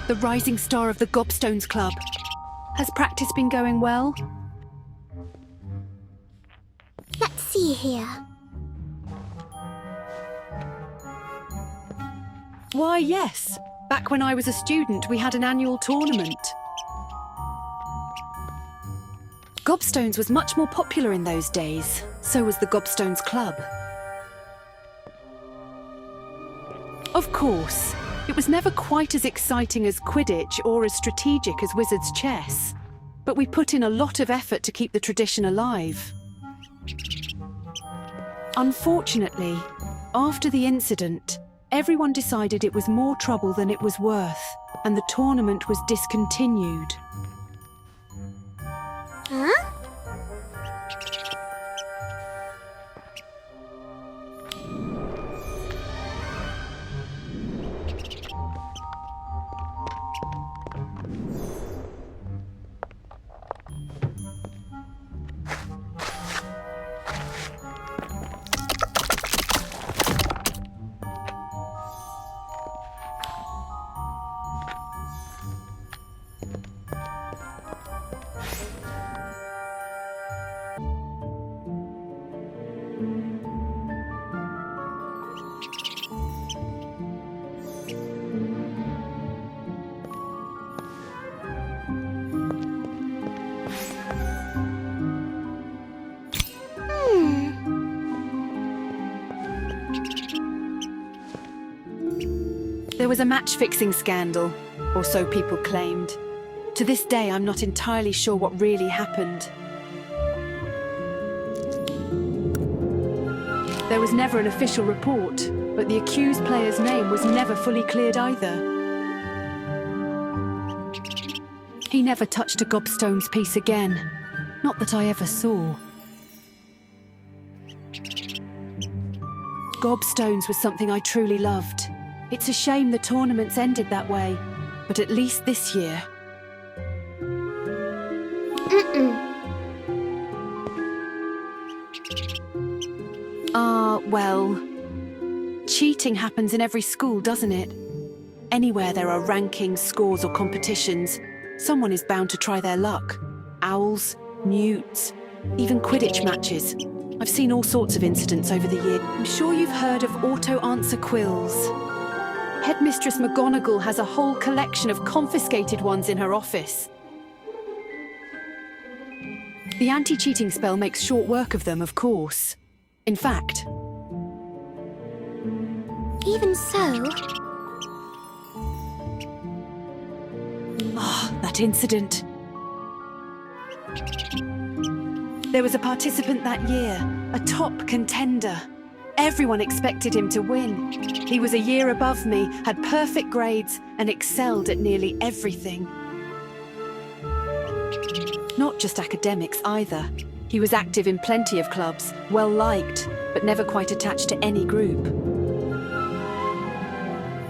the rising star of the Gobstones Club. Has practice been going well? Let's see here. Why, yes. Back when I was a student, we had an annual tournament. Gobstones was much more popular in those days. So was the Gobstones Club. Of course, it was never quite as exciting as Quidditch or as strategic as Wizard's chess. But we put in a lot of effort to keep the tradition alive. Unfortunately, after the incident, everyone decided it was more trouble than it was worth, and the tournament was discontinued. Huh? There was a match-fixing scandal, or so people claimed. To this day, I'm not entirely sure what really happened. There was never an official report, but the accused player's name was never fully cleared either. He never touched a Gobstones piece again. Not that I ever saw. Gobstones was something I truly loved. It's a shame the tournaments ended that way, but at least this year. Well, cheating happens in every school, doesn't it? Anywhere there are rankings, scores or competitions, someone is bound to try their luck. Owls, newts, even Quidditch matches. I've seen all sorts of incidents over the years. I'm sure you've heard of auto-answer quills. Headmistress McGonagall has a whole collection of confiscated ones in her office. The anti-cheating spell makes short work of them, of course. In fact... Even so... that incident. There was a participant that year, a top contender. Everyone expected him to win. He was a year above me, had perfect grades, and excelled at nearly everything. Not just academics either. He was active in plenty of clubs, well liked, but never quite attached to any group.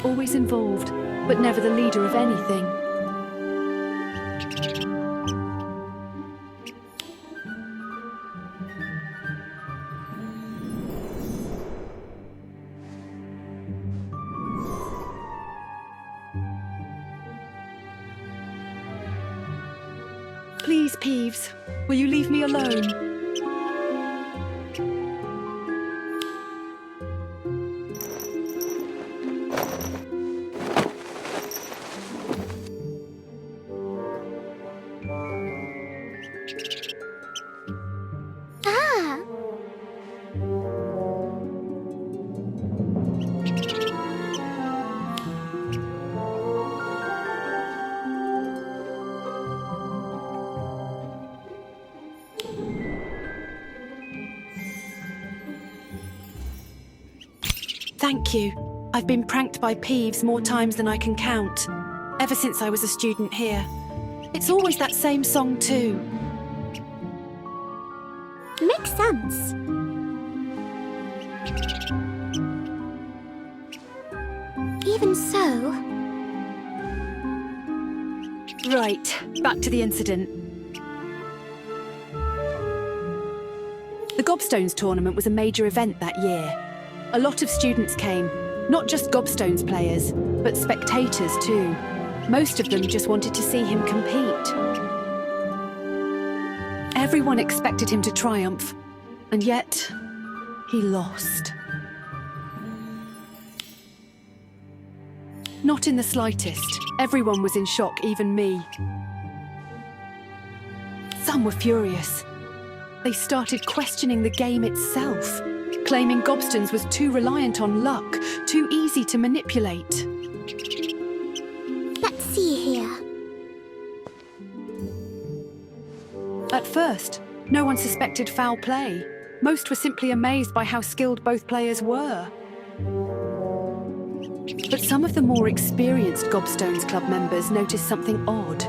Always involved, but never the leader of anything. Please, Peeves, will you leave me alone? Thank you. I've been pranked by Peeves more times than I can count, ever since I was a student here. It's always that same song too. Makes sense. Even so... Right, back to the incident. The Gobstones tournament was a major event that year. A lot of students came, not just Gobstones players, but spectators too. Most of them just wanted to see him compete. Everyone expected him to triumph, and yet he lost. Not in the slightest. Everyone was in shock, even me. Some were furious. They started questioning the game itself, claiming Gobstones was too reliant on luck, too easy to manipulate. Let's see here. At first, no one suspected foul play. Most were simply amazed by how skilled both players were. But some of the more experienced Gobstones Club members noticed something odd.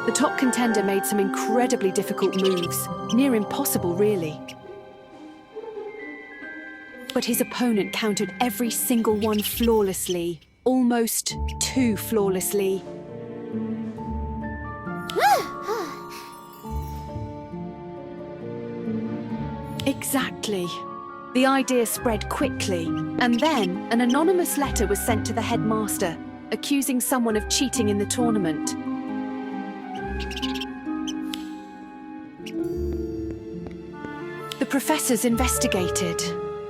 The top contender made some incredibly difficult moves, near impossible really. But his opponent countered every single one flawlessly, almost too flawlessly. Exactly. The idea spread quickly, and then an anonymous letter was sent to the headmaster, accusing someone of cheating in the tournament. The professors investigated.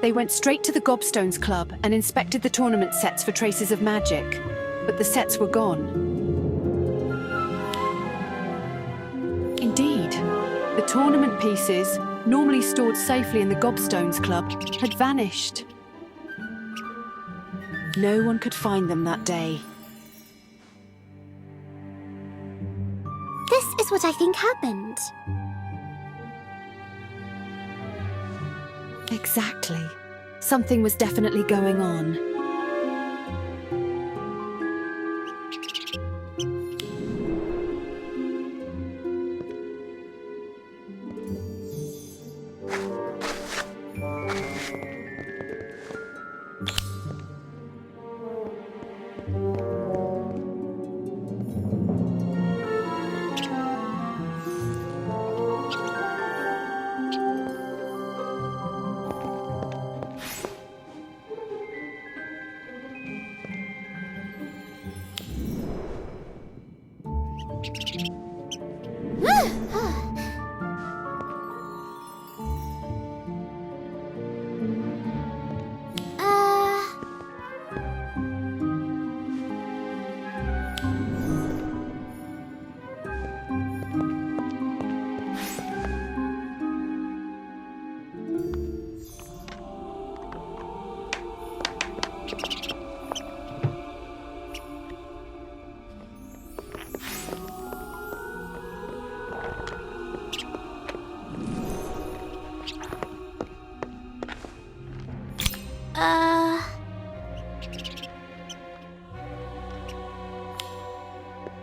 They went straight to the Gobstones Club and inspected the tournament sets for traces of magic, but the sets were gone. Indeed, the tournament pieces, normally stored safely in the Gobstones Club, had vanished. No one could find them that day. This is what I think happened. Exactly. Something was definitely going on.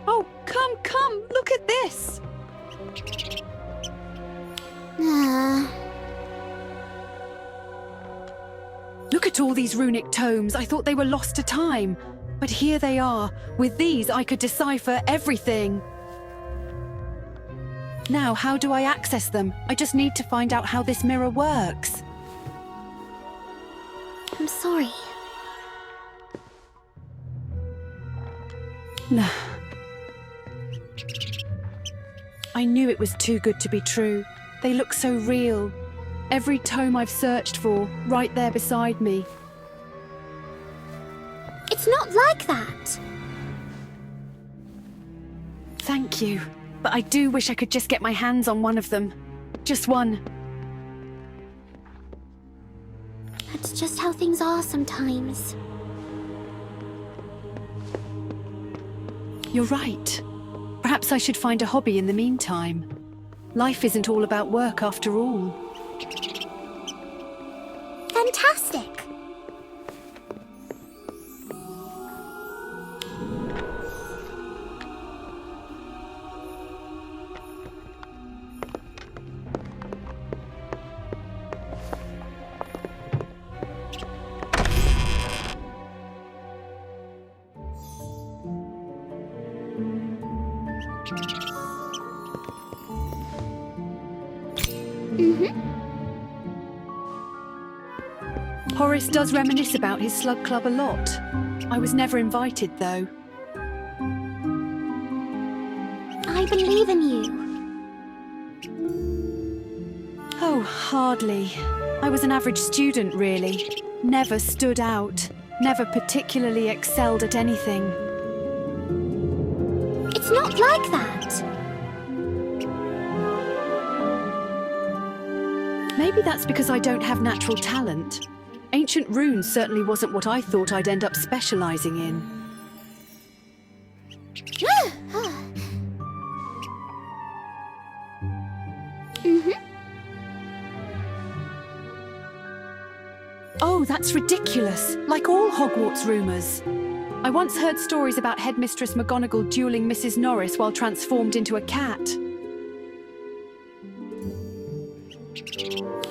Oh, come, look at this! Look at all these runic tomes. I thought they were lost to time. But here they are. With these, I could decipher everything. Now, how do I access them? I just need to find out how this mirror works. I'm sorry. No. I knew it was too good to be true. They look so real. Every tome I've searched for, right there beside me. It's not like that. Thank you. But I do wish I could just get my hands on one of them. Just one. That's just how things are sometimes. You're right. Perhaps I should find a hobby in the meantime. Life isn't all about work after all. Fantastic! Horace does reminisce about his slug club a lot. I was never invited, though. I believe in you. Oh, hardly. I was an average student, really. Never stood out. Never particularly excelled at anything. It's not like that. Maybe that's because I don't have natural talent. Ancient runes certainly wasn't what I thought I'd end up specializing in. Oh, that's ridiculous. Like all Hogwarts rumours. I once heard stories about Headmistress McGonagall dueling Mrs. Norris while transformed into a cat.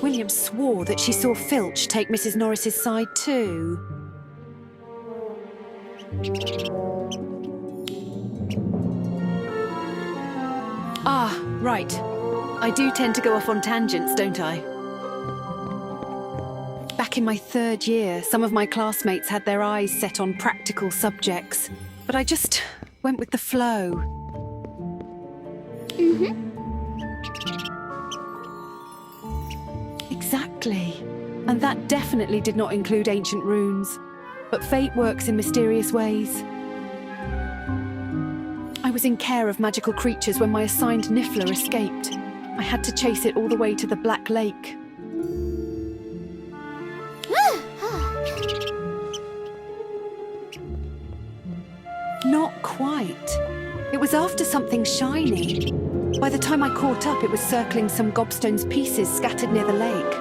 William swore that she saw Filch take Mrs. Norris's side too. Ah, right. I do tend to go off on tangents, don't I? Back in my third year, some of my classmates had their eyes set on practical subjects, but I just went with the flow. Exactly. And that definitely did not include ancient runes. But fate works in mysterious ways. I was in care of magical creatures when my assigned Niffler escaped. I had to chase it all the way to the Black Lake. Not quite. It was after something shiny. By the time I caught up, it was circling some gobstone's pieces scattered near the lake.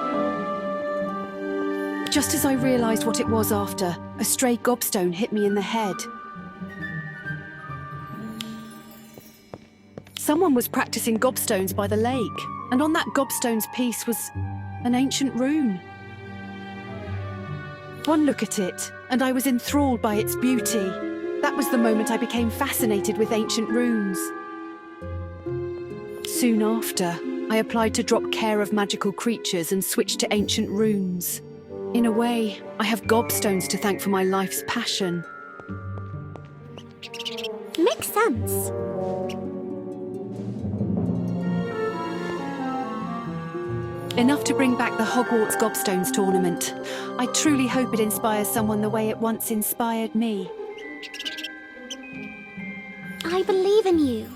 Just as I realised what it was after, a stray gobstone hit me in the head. Someone was practicing gobstones by the lake, and on that gobstone's piece was an ancient rune. One look at it, and I was enthralled by its beauty. That was the moment I became fascinated with ancient runes. Soon after, I applied to drop care of magical creatures and switched to ancient runes. In a way, I have gobstones to thank for my life's passion. Makes sense. Enough to bring back the Hogwarts Gobstones tournament. I truly hope it inspires someone the way it once inspired me. I believe in you.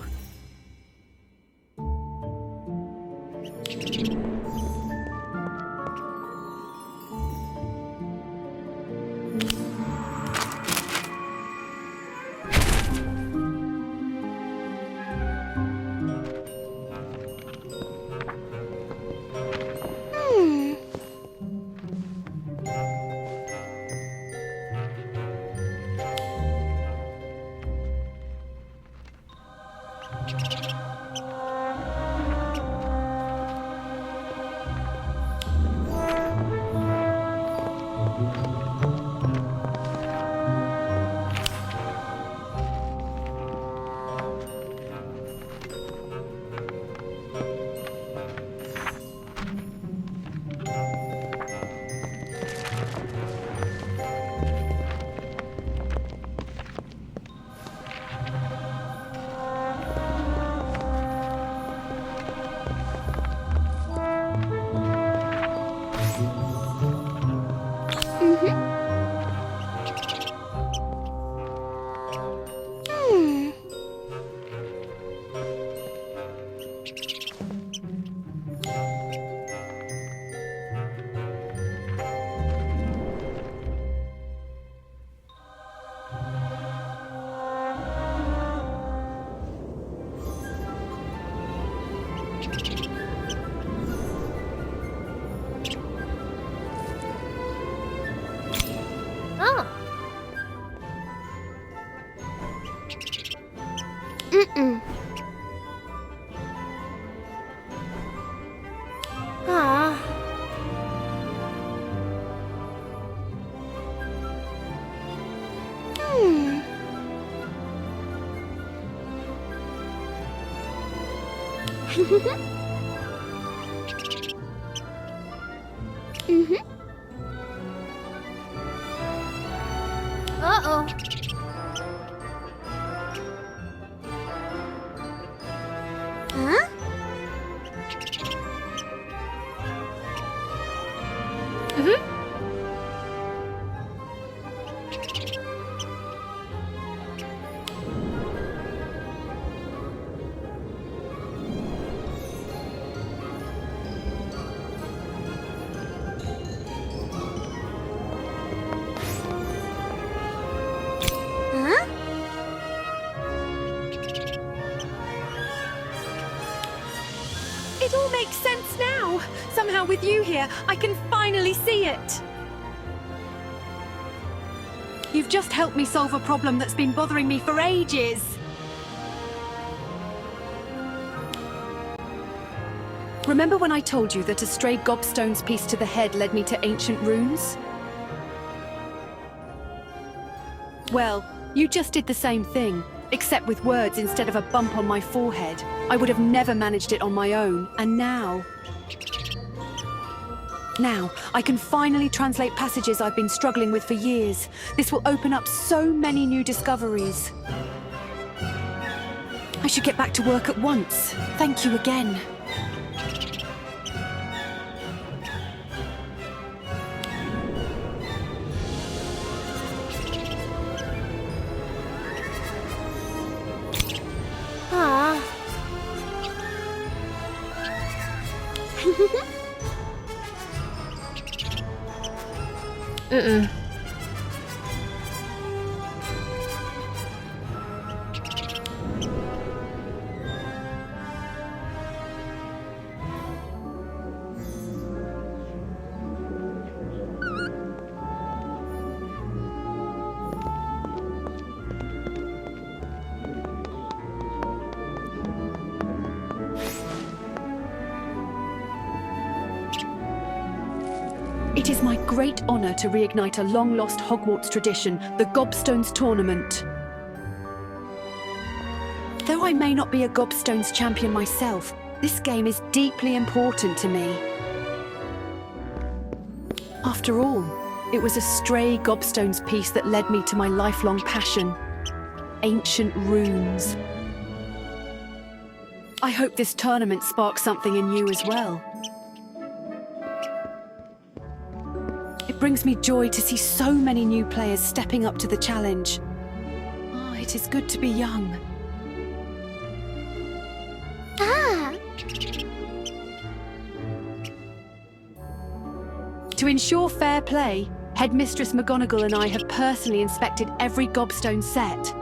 Uh-oh. It all makes sense now. Somehow with you here, I can finally see it. You've just helped me solve a problem that's been bothering me for ages. Remember when I told you that a stray gobstone's piece to the head led me to ancient runes? Well, you just did the same thing, except with words instead of a bump on my forehead. I would have never managed it on my own, and now... Now, I can finally translate passages I've been struggling with for years. This will open up so many new discoveries. I should get back to work at once. Thank you again. Ah. Mm-mm. It is my great honor to reignite a long-lost Hogwarts tradition, the Gobstones Tournament. Though I may not be a Gobstones champion myself, this game is deeply important to me. After all, it was a stray Gobstones piece that led me to my lifelong passion, ancient runes. I hope this tournament sparks something in you as well. It brings me joy to see so many new players stepping up to the challenge. Oh, it is good to be young. Ah. To ensure fair play, Headmistress McGonagall and I have personally inspected every Gobstone set,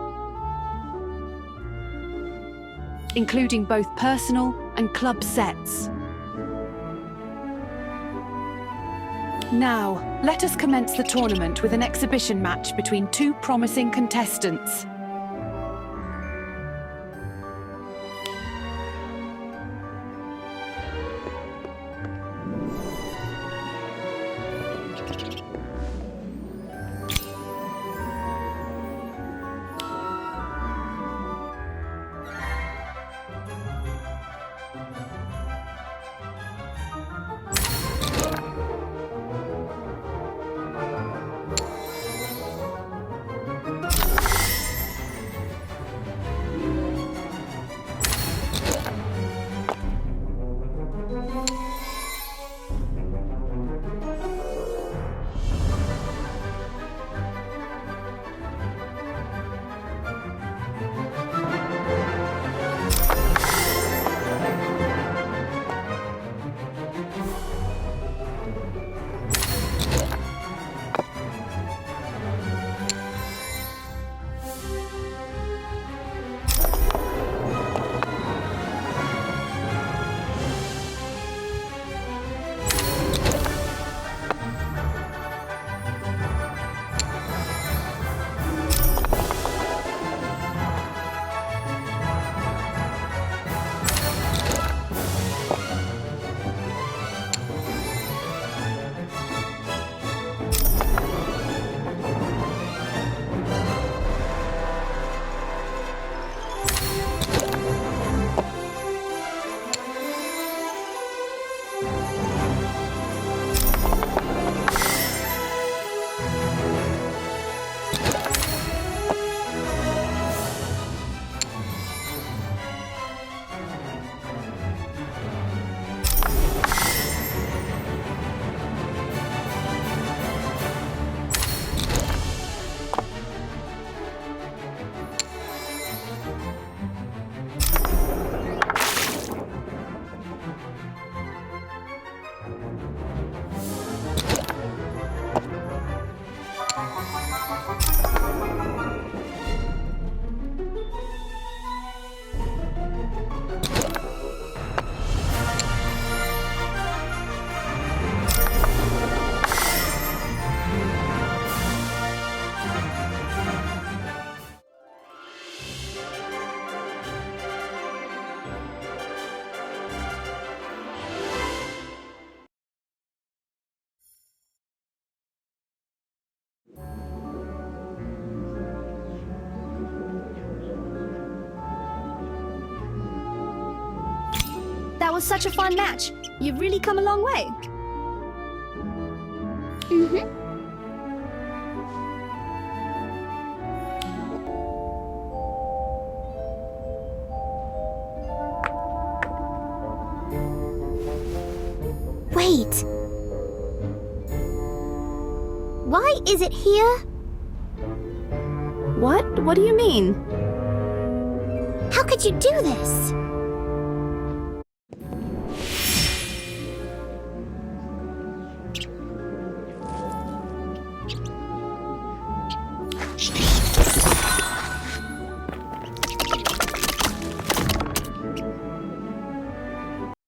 including both personal and club sets. Now, let us commence the tournament with an exhibition match between two promising contestants. was such a fun match. You've really come a long way. Mm-hmm. Wait. Why is it here? What? What do you mean? How could you do this?